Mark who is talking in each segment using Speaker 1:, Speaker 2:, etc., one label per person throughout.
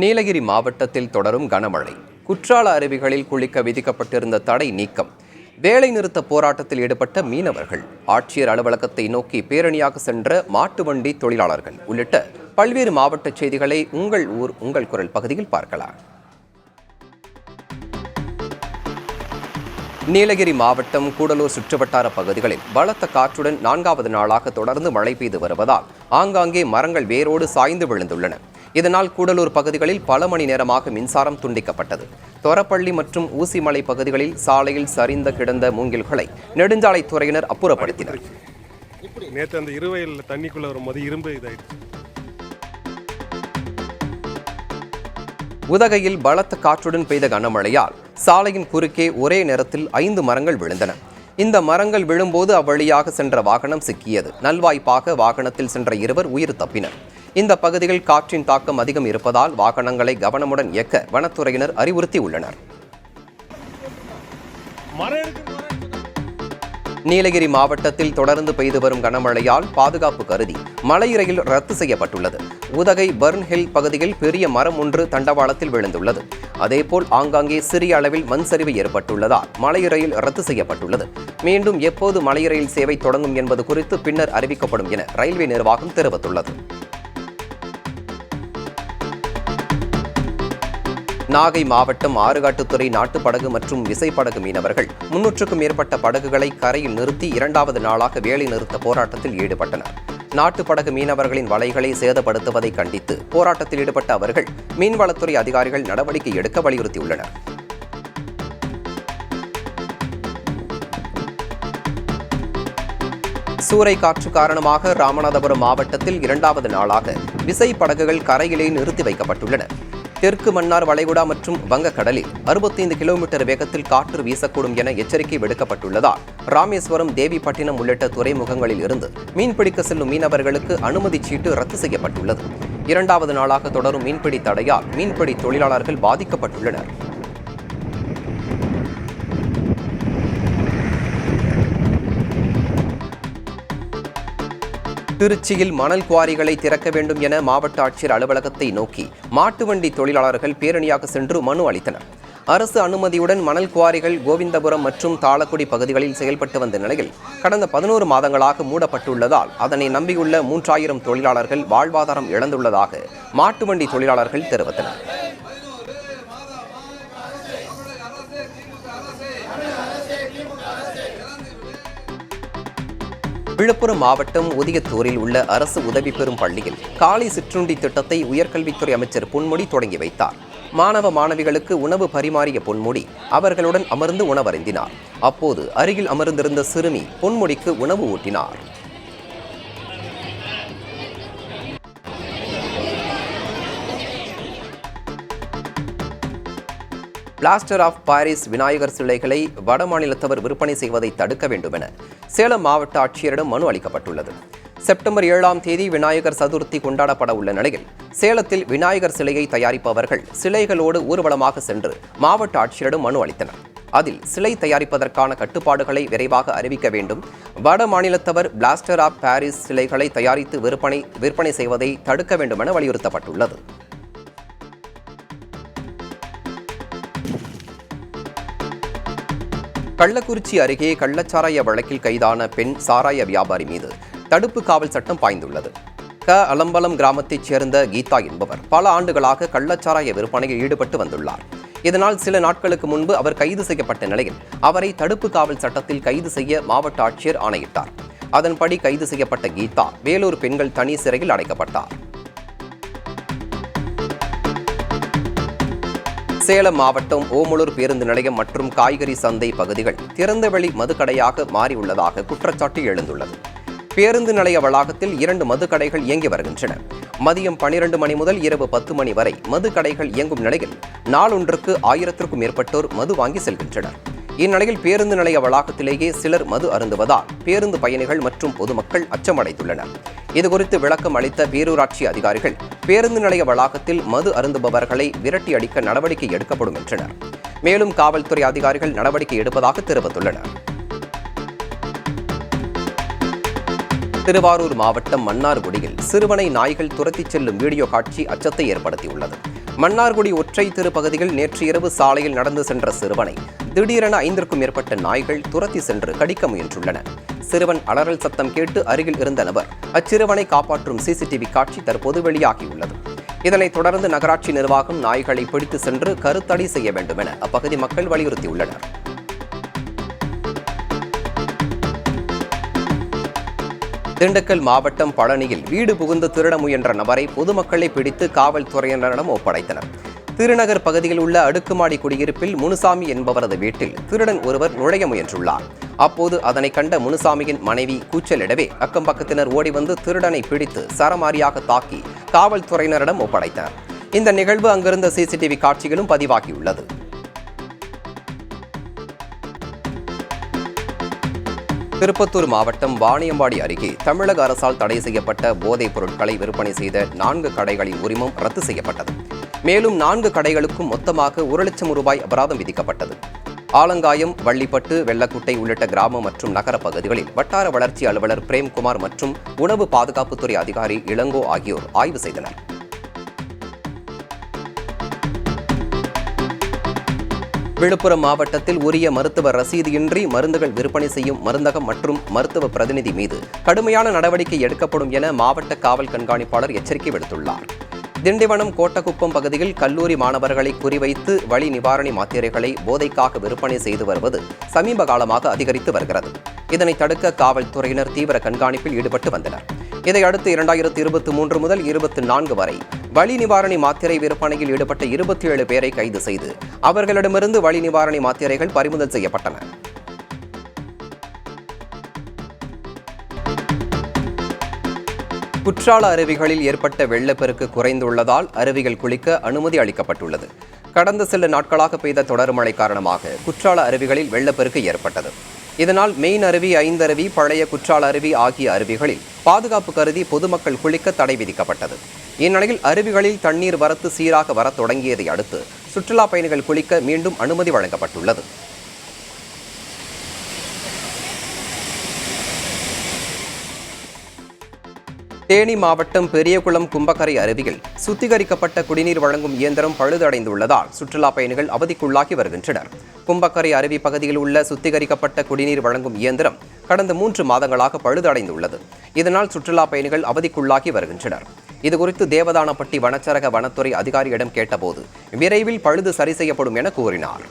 Speaker 1: நீலகிரி மாவட்டத்தில் தொடரும் கனமழை. குற்றால அருவிகளில் குளிக்க விதிக்கப்பட்டிருந்த தடை நீக்கம். வேலை நிறுத்த போராட்டத்தில் ஈடுபட்ட மீனவர்கள், ஆட்சியர் அலுவலகத்தை நோக்கி பேரணியாக சென்ற மாட்டு வண்டி தொழிலாளர்கள் உள்ளிட்ட பல்வேறு மாவட்ட செய்திகளை உங்கள் ஊர் உங்கள் குரல் பகுதியில் பார்க்கலாம். நீலகிரி மாவட்டம் கூடலூர் சுற்றுவட்டார பகுதிகளில் பலத்த காற்றுடன் 4வது நாளாக தொடர்ந்து மழை பெய்து வருவதால் ஆங்காங்கே மரங்கள் வேரோடு சாய்ந்து விழுந்துள்ளன. இதனால் கூடலூர் பகுதிகளில் பல மணி நேரமாக மின்சாரம் துண்டிக்கப்பட்டது. தொரப்பள்ளி மற்றும் ஊசிமலை பகுதிகளில் சாலையில் சரிந்த கிடந்த மூங்கில்களை நெடுஞ்சாலைத்துறையினர் அப்புறப்படுத்தினர்.
Speaker 2: நேற்று அந்த இருவயல் தண்ணிக்குள்ள வரும்போது இரும்பு இதாயிடுச்சு.
Speaker 1: உதகையில் பலத்த காற்றுடன் பெய்த கனமழையால் சாலையின் குறுக்கே ஒரே நேரத்தில் 5 மரங்கள் விழுந்தன. இந்த மரங்கள் விழும்போது அவ்வழியாக சென்ற வாகனம் சிக்கியது. நல்வாய்ப்பாக வாகனத்தில் சென்ற 2 உயிர் தப்பினர். இந்த பகுதியில் காற்றின் தாக்கம் அதிகம் இருப்பதால் வாகனங்களை கவனமுடன் இயக்க வனத்துறையினர் அறிவுறுத்தியுள்ளனர். நீலகிரி மாவட்டத்தில் தொடர்ந்து பெய்து வரும் கனமழையால் பாதுகாப்பு கருதி மலை ரயில் ரத்து செய்யப்பட்டுள்ளது. உதகை பர்ன்ஹில் பகுதியில் பெரிய மரம் ஒன்று தண்டவாளத்தில் விழுந்துள்ளது. அதேபோல் ஆங்காங்கே சிறிய அளவில் மண் சரிவு ஏற்பட்டுள்ளதால் மலை ரயில் ரத்து செய்யப்பட்டுள்ளது. மீண்டும் எப்போது மலை ரயில் சேவை தொடங்கும் என்பது குறித்து பின்னர் அறிவிக்கப்படும் என ரயில்வே நிர்வாகம் தெரிவித்துள்ளது. நாகை மாவட்டம் ஆறுகாட்டுத்துறை நாட்டுப்படகு மற்றும் விசைப்படகு மீனவர்கள் 300க்கும் மேற்பட்ட படகுகளை கரையில் நிறுத்தி 2வது நாளாக வேலை நிறுத்த போராட்டத்தில் ஈடுபட்டனர். நாட்டுப்படகு மீனவர்களின் வலைகளை சேதப்படுத்துவதை கண்டித்து போராட்டத்தில் ஈடுபட்ட அவர்கள் மீன்வளத்துறை அதிகாரிகள் நடவடிக்கை எடுக்க வலியுறுத்தியுள்ளனர். சூறை காற்று காரணமாக ராமநாதபுரம் மாவட்டத்தில் 2வது நாளாக விசைப்படகுகள் கரையிலே நிறுத்தி வைக்கப்பட்டுள்ளன. தெற்கு மன்னார் வளைகுடா மற்றும் வங்கக்கடலில் 65 கிலோமீட்டர் வேகத்தில் காற்று வீசக்கூடும் என எச்சரிக்கை விடுக்கப்பட்டுள்ளதால் ராமேஸ்வரம், தேவிப்பட்டினம் உள்ளிட்ட துறைமுகங்களில் இருந்து மீன்பிடிக்க செல்லும் மீனவர்களுக்கு அனுமதி சீட்டு ரத்து செய்யப்பட்டுள்ளது. 2வது நாளாக தொடரும் மீன்பிடி தடையால் மீன்பிடி தொழிலாளர்கள் பாதிக்கப்பட்டுள்ளனர். திருச்சியில் மணல் குவாரிகளை திறக்க வேண்டும் என மாவட்ட ஆட்சியர் அலுவலகத்தை நோக்கி மாட்டு வண்டி தொழிலாளர்கள் பேரணியாக சென்று மனு அளித்தனர். அரசு அனுமதியுடன் மணல் குவாரிகள் கோவிந்தபுரம் மற்றும் தாளக்குடி பகுதிகளில் செயல்பட்டு வந்த நிலையில் கடந்த 11 மாதங்களாக மூடப்பட்டுள்ளதால் அதனை நம்பியுள்ள 3000 தொழிலாளர்கள் வாழ்வாதாரம் இழந்துள்ளதாக மாட்டு வண்டி தொழிலாளர்கள் தெரிவித்தனர். விழுப்புரம் மாவட்டம் உதியத்தூரில் உள்ள அரசு உதவி பெறும் பள்ளியில் காலை சிற்றுண்டி திட்டத்தை உயர்கல்வித்துறை அமைச்சர் பொன்முடி தொடங்கி வைத்தார். மாணவ மாணவிகளுக்கு உணவு பரிமாறிய பொன்முடி அவர்களுடன் அமர்ந்து உணவருந்தினார். அப்போது அருகில் அமர்ந்திருந்த சிறுமி பொன்முடிக்கு உணவு ஊட்டினார். பிளாஸ்டர் ஆஃப் பாரிஸ் விநாயகர் சிலைகளை வடமாநிலத்தவர் விற்பனை செய்வதை தடுக்க வேண்டும் என சேலம் மாவட்ட ஆட்சியரிடம் மனு அளிக்கப்பட்டுள்ளது. செப்டம்பர் 7ஆம் தேதி விநாயகர் சதுர்த்தி கொண்டாடப்பட உள்ள நிலையில் சேலத்தில் விநாயகர் சிலையை தயாரிப்பவர்கள் சிலைகளோடு ஊர்வலமாக சென்று மாவட்ட ஆட்சியரிடம் மனு அளித்தனர். அதில் சிலை தயாரிப்பதற்கான கட்டுப்பாடுகளை விரைவாக அறிவிக்க வேண்டும், வட மாநிலத்தவர் பிளாஸ்டர் ஆஃப் பாரிஸ் சிலைகளை தயாரித்து விற்பனை செய்வதை தடுக்க வேண்டும் என வலியுறுத்தப்பட்டுள்ளது. கள்ளக்குறிச்சி அருகே கள்ளச்சாராய வழக்கில் கைதான பெண் சாராய வியாபாரி மீது தடுப்பு காவல் சட்டம் பாய்ந்துள்ளது. அலம்பலம் கிராமத்தைச் சேர்ந்த கீதா என்பவர் பல ஆண்டுகளாக கள்ளச்சாராய விற்பனையில் ஈடுபட்டு வந்துள்ளார். இதனால் சில நாட்களுக்கு முன்பு அவர் கைது செய்யப்பட்ட நிலையில் அவரை தடுப்பு காவல் சட்டத்தில் கைது செய்ய மாவட்ட ஆட்சியர் ஆணையிட்டார். அதன்படி கைது செய்யப்பட்ட கீதா வேலூர் பெண்கள் தனி சிறையில் அடைக்கப்பட்டார். சேலம் மாவட்டம் ஓமலூர் பேருந்து நிலையம் மற்றும் காய்கறி சந்தை பகுதிகள் திறந்தவெளி மதுக்கடையாக மாறியுள்ளதாக குற்றச்சாட்டு எழுந்துள்ளது. பேருந்து நிலைய வளாகத்தில் 2 மதுக்கடைகள் இயங்கி வருகின்றன. மதியம் 12 மணி முதல் இரவு 10 மணி வரை மதுக்கடைகள் இயங்கும் நிலையில் நாளொன்றுக்கு 1000க்கும் மேற்பட்டோர் மது வாங்கி செல்கின்றனர். இந்நிலையில் பேருந்து நிலைய வளாகத்திலேயே சிலர் மது அருந்துவதால் பேருந்து பயணிகள் மற்றும் பொதுமக்கள் அச்சமடைந்துள்ளனர். இதுகுறித்து விளக்கம் அளித்த பேரூராட்சி அதிகாரிகள் பேருந்து நிலைய வளாகத்தில் மது அருந்துபவர்களை விரட்டி அடிக்க நடவடிக்கை எடுக்கப்படும் என்றனர். மேலும் காவல்துறை அதிகாரிகள் நடவடிக்கை எடுப்பதாக தெரிவித்துள்ளனர். திருவாரூர் மாவட்டம் மன்னார்குடியில் சிறுவனை நாய்கள் துரத்திச் செல்லும் வீடியோ காட்சி அச்சத்தை ஏற்படுத்தியுள்ளது. மன்னார்குடி ஒற்றை தெரு பகுதியில் நேற்று இரவு சாலையில் நடந்து சென்ற சிறுவனை திடீரென 5க்கும் மேற்பட்ட நாய்கள் துரத்தி சென்று கடிக்க முயன்றுள்ளன. சிறுவன் அலறல் சத்தம் கேட்டு அருகில் இருந்த நபர் அச்சிறுவனை காப்பாற்றும் சிசிடிவி காட்சி தற்போது வெளியாகியுள்ளது. இதனைத் தொடர்ந்து நகராட்சி நிர்வாகம் நாய்களை பிடித்து சென்று கருத்தடை செய்ய வேண்டும் என அப்பகுதி மக்கள் வலியுறுத்தியுள்ளனர். திண்டுக்கல் மாவட்டம் பழனியில் வீடு புகுந்து திருட முயன்ற நபரை பொதுமக்களை பிடித்து காவல்துறையினரிடம் ஒப்படைத்தனர். திருநகர் பகுதியில் உள்ள அடுக்குமாடி குடியிருப்பில் முனுசாமி என்பவரது வீட்டில் திருடன் ஒருவர் நுழைய முயன்றுள்ளார். அப்போது அதனை கண்ட முனுசாமியின் மனைவி கூச்சலிடவே அக்கம் பக்கத்தினர் ஓடி வந்து திருடனை பிடித்து சரமாரியாக தாக்கி காவல்துறையினரிடம் ஒப்படைத்தனர். இந்த நிகழ்வு அங்கிருந்த சிசிடிவி காட்சிகளும் பதிவாகியுள்ளது. திருப்பத்தூர் மாவட்டம் வாணியம்பாடி அருகே தமிழக அரசால் தடை செய்யப்பட்ட போதைப் பொருட்களை விற்பனை செய்த 4 கடைகளின் உரிமம் ரத்து செய்யப்பட்டது. மேலும் 4 கடைகளுக்கும் மொத்தமாக 1 லட்சம் ரூபாய் அபராதம் விதிக்கப்பட்டது. ஆலங்காயம், வள்ளிப்பட்டு, வெள்ளக்குட்டை உள்ளிட்ட கிராம மற்றும் நகர பகுதிகளில் வட்டார வளர்ச்சி அலுவலர் பிரேம்குமார் மற்றும் உணவு பாதுகாப்புத்துறை அதிகாரி இளங்கோ ஆகியோர் ஆய்வு செய்தனர். விழுப்புரம் மாவட்டத்தில் உரிய மருத்துவ ரசீதியின்றி மருந்துகள் விற்பனை செய்யும் மருந்தகம் மற்றும் மருத்துவ பிரதிநிதி மீது கடுமையான நடவடிக்கை எடுக்கப்படும் என மாவட்ட காவல் கண்காணிப்பாளர் எச்சரிக்கை விடுத்துள்ளார். திண்டிவனம், கோட்டக்குப்பம் பகுதியில் கல்லூரி மாணவர்களை குறிவைத்து வலி நிவாரணி மாத்திரைகளை போதைக்காக விற்பனை செய்து வருவது சமீப காலமாக அதிகரித்து வருகிறது. இதனை தடுக்க காவல்துறையினர் தீவிர கண்காணிப்பில் ஈடுபட்டு வந்தனர். இதையடுத்து 2023 முதல் 24 வரை வலி நிவாரணி மாத்திரை விற்பனையில் ஈடுபட்ட 27 பேரை கைது செய்து அவர்களிடமிருந்து வலி நிவாரணி மாத்திரைகள் பறிமுதல் செய்யப்பட்டன. குற்றால அருவிகளில் ஏற்பட்ட வெள்ளப்பெருக்கு குறைந்துள்ளதால் அருவிகள் குளிக்க அனுமதி அளிக்கப்பட்டுள்ளது. கடந்த சில நாட்களாக பெய்த தொடர் மழை காரணமாக குற்றால அருவிகளில் வெள்ளப்பெருக்கு ஏற்பட்டது. இதனால் மெயின் அருவி, ஐந்தருவி, பழைய குற்றால அருவி ஆகிய அருவிகளில் பாதுகாப்பு கருதி பொதுமக்கள் குளிக்க தடை விதிக்கப்பட்டது. இந்நிலையில் அருவிகளில் தண்ணீர் வரத்து சீராக வரத் தொடங்கியதை அடுத்து சுற்றுலா பயணிகள் குளிக்க மீண்டும் அனுமதி வழங்கப்பட்டுள்ளது. தேனி மாவட்டம் பெரியகுளம் கும்பக்கரை அருவியில் சுத்திகரிக்கப்பட்ட குடிநீர் வழங்கும் இயந்திரம் பழுதடைந்துள்ளதால் சுற்றுலா பயணிகள் அவதிக்குள்ளாகி வருகின்றனர். கும்பக்கரை அருவி பகுதியில் உள்ள சுத்திகரிக்கப்பட்ட குடிநீர் வழங்கும் இயந்திரம் கடந்த 3 மாதங்களாக பழுதடைந்துள்ளது. இதனால் சுற்றுலா பயணிகள் அவதிக்குள்ளாகி வருகின்றனர். இதுகுறித்து தேவதானப்பட்டி வனச்சரக வனத்துறை அதிகாரியிடம் கேட்டபோது விரைவில் பழுது சரி செய்யப்படும் என கூறினார்.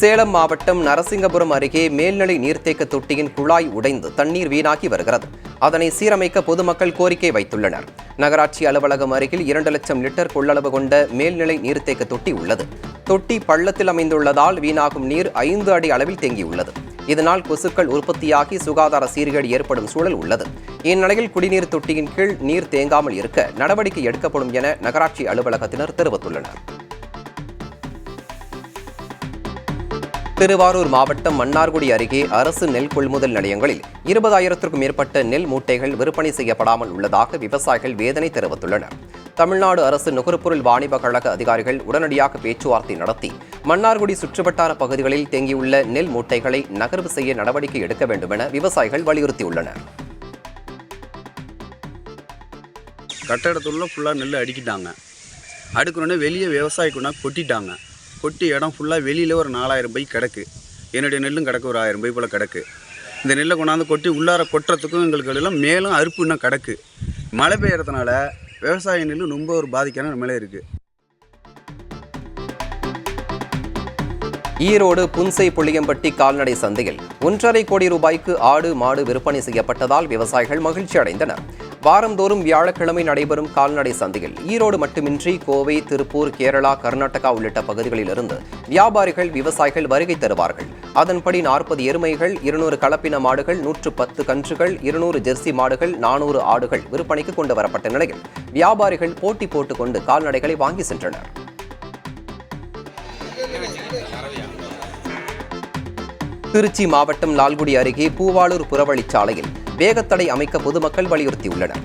Speaker 1: சேலம் மாவட்டம் நரசிங்கபுரம் அருகே மேல்நிலை நீர்த்தேக்க தொட்டியின் குழாய் உடைந்து தண்ணீர் வீணாகி வருகிறது. அதனை சீரமைக்க பொதுமக்கள் கோரிக்கை வைத்துள்ளனர். நகராட்சி அலுவலகம் அருகில் 2 லட்சம் லிட்டர் கொள்ளளவு கொண்ட மேல்நிலை நீர்த்தேக்க தொட்டி உள்ளது. தொட்டி பள்ளத்தில் அமைந்துள்ளதால் வீணாகும் நீர் 5 அடி அளவில் தேங்கியுள்ளது. இதனால் கொசுக்கள் உற்பத்தியாகி சுகாதார சீர்கேடு ஏற்படும் சூழல் உள்ளது. இந்நிலையில் குடிநீர் தொட்டியின் கீழ் நீர் தேங்காமல் இருக்க நடவடிக்கை எடுக்கப்படும் என நகராட்சி அலுவலகத்தினர் தெரிவித்துள்ளனர். திருவாரூர் மாவட்டம் மன்னார்குடி அருகே அரசு நெல் கொள்முதல் நிலையங்களில் 20,000க்கும் மேற்பட்ட நெல் மூட்டைகள் விற்பனை செய்யப்படாமல் உள்ளதாக விவசாயிகள் வேதனை தெரிவித்துள்ளனர். தமிழ்நாடு அரசு நுகர்பொருள் வாணிப கழக அதிகாரிகள் உடனடியாக பேச்சுவார்த்தை நடத்தி மன்னார்குடி சுற்றுவட்டார பகுதிகளில் தேங்கியுள்ள நெல் மூட்டைகளை நகர்வு செய்ய நடவடிக்கை எடுக்க வேண்டும் என விவசாயிகள் வலியுறுத்தியுள்ளனர்.
Speaker 3: கட்டடத்துள்ள ஃபுல்லாக நெல் அடிக்கிட்டாங்க. அடுக்கணுன்னே வெளியே விவசாயிக்குன்னா கொட்டிட்டாங்க. கொட்டி இடம் ஃபுல்லாக வெளியில் ஒரு 4,000 பை கிடக்கு. என்னுடைய நெல்லும் கிடக்கு, ஒரு 1000 பை போல் கிடக்கு. இந்த நெல்லை கொண்டாந்து கொட்டி உள்ளார கொட்டுறதுக்கும் எங்களுக்கு எல்லாம் மேலும் அறுப்பு இன்னும் கிடக்கு. மழை பெய்யறதுனால விவசாய நெல் ரொம்ப ஒரு பாதிக்கான நிலையில இருக்குது.
Speaker 1: ஈரோடு புன்சை புளியம்பட்டி கால்நடை சந்தையில் 1.5 கோடி ரூபாய்க்கு ஆடு, மாடு விற்பனை செய்யப்பட்டதால் விவசாயிகள் மகிழ்ச்சி அடைந்தனர். வாரந்தோறும் வியாழக்கிழமை நடைபெறும் கால்நடை சந்தையில் ஈரோடு மட்டுமின்றி கோவை, திருப்பூர், கேரளா, கர்நாடகா உள்ளிட்ட பகுதிகளிலிருந்து வியாபாரிகள், விவசாயிகள் வருகை தருவார்கள். அதன்படி 40 எருமைகள், 200 கலப்பின மாடுகள், 110 கன்றுகள், 200 ஜெர்சி மாடுகள், 400 ஆடுகள் விற்பனைக்கு கொண்டு வரப்பட்ட நிலையில் வியாபாரிகள் போட்டி போட்டுக்கொண்டு கால்நடைகளை வாங்கி சென்றனர். திருச்சி மாவட்டம் லால்குடி அருகே பூவாளூர் புறவழிச்சாலையில் வேகத்தடை அமைக்க பொதுமக்கள் வலியுறுத்தியுள்ளனர்.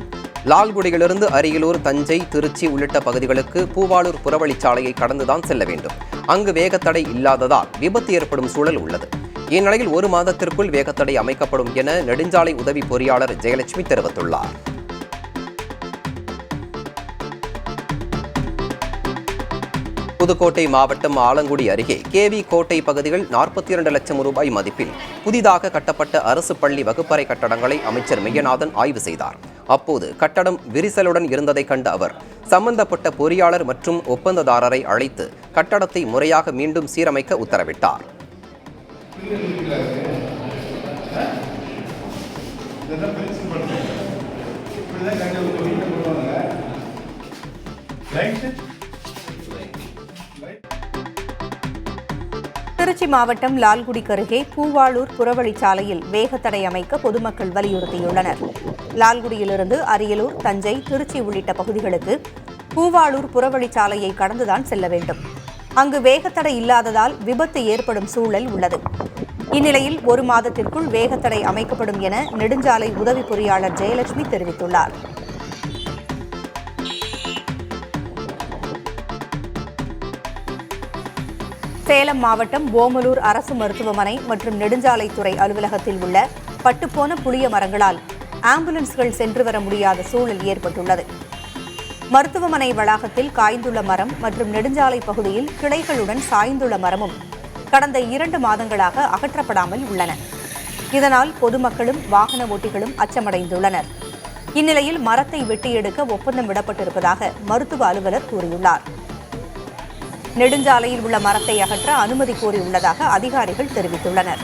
Speaker 1: லால்குடியிலிருந்து அரியலூர், தஞ்சை, திருச்சி உள்ளிட்ட பகுதிகளுக்கு பூவாளூர் புறவழிச்சாலையை கடந்துதான் செல்ல வேண்டும். அங்கு வேகத்தடை இல்லாததால் விபத்து ஏற்படும் சூழல் உள்ளது. இந்நிலையில் 1 மாதத்திற்குள் வேகத்தடை அமைக்கப்படும் என நெடுஞ்சாலை உதவி பொறியாளர் ஜெயலட்சுமி தெரிவித்துள்ளார். புதுக்கோட்டை மாவட்டம் ஆலங்குடி அருகே கேவி கோட்டை பகுதியில் 42 லட்சம் ரூபாய் மதிப்பில் புதிதாக கட்டப்பட்ட அரசு பள்ளி வகுப்பறை கட்டடங்களை அமைச்சர் மெய்யநாதன் ஆய்வு செய்தார். அப்போது கட்டடம் விரிசலுடன் இருந்ததை கண்ட அவர் சம்பந்தப்பட்ட பொறியாளர் மற்றும் ஒப்பந்ததாரரை அழைத்து கட்டடத்தை முறையாக மீண்டும் சீரமைக்க உத்தரவிட்டார்.
Speaker 4: திருச்சி மாவட்டம் லால்குடிக்கு அருகே பூவாளூர் புறவழிச்சாலையில் வேகத்தடை அமைக்க பொதுமக்கள் வலியுறுத்தியுள்ளனர். லால்குடியிலிருந்து அரியலூர், தஞ்சை, திருச்சி உள்ளிட்ட பகுதிகளுக்கு பூவாளூர் புறவழிச்சாலையை கடந்துதான் செல்ல வேண்டும். அங்கு வேகத்தடை இல்லாததால் விபத்து ஏற்படும் சூழல் உள்ளது. இந்நிலையில் 1 மாதத்திற்குள் வேகத்தடை அமைக்கப்படும் என நெடுஞ்சாலை உதவி பொறியாளர் ஜெயலட்சுமி தெரிவித்துள்ளார். சேலம் மாவட்டம் ஓமலூர் அரசு மருத்துவமனை மற்றும் நெடுஞ்சாலைத்துறை அலுவலகத்தில் உள்ள பட்டுப்போன புளிய மரங்களால் ஆம்புலன்ஸ்கள் சென்று வர முடியாத சூழல் ஏற்பட்டுள்ளது. மருத்துவமனை வளாகத்தில் காய்ந்துள்ள மரம் மற்றும் நெடுஞ்சாலை பகுதியில் கிளைகளுடன் சாய்ந்துள்ள மரமும் கடந்த 2 மாதங்களாக அகற்றப்படாமல் உள்ளன. இதனால் பொதுமக்களும் வாகன ஓட்டிகளும் அச்சமடைந்துள்ளனர். இந்நிலையில் மரத்தை வெட்டி எடுக்க ஒப்பந்தம் விடப்பட்டிருப்பதாக மருத்துவ அலுவலர் கூறியுள்ளார். நெடுஞ்சாலையில் உள்ள மரத்தை அகற்ற அனுமதி கோரியுள்ளதாக அதிகாரிகள் தெரிவித்துள்ளனர்.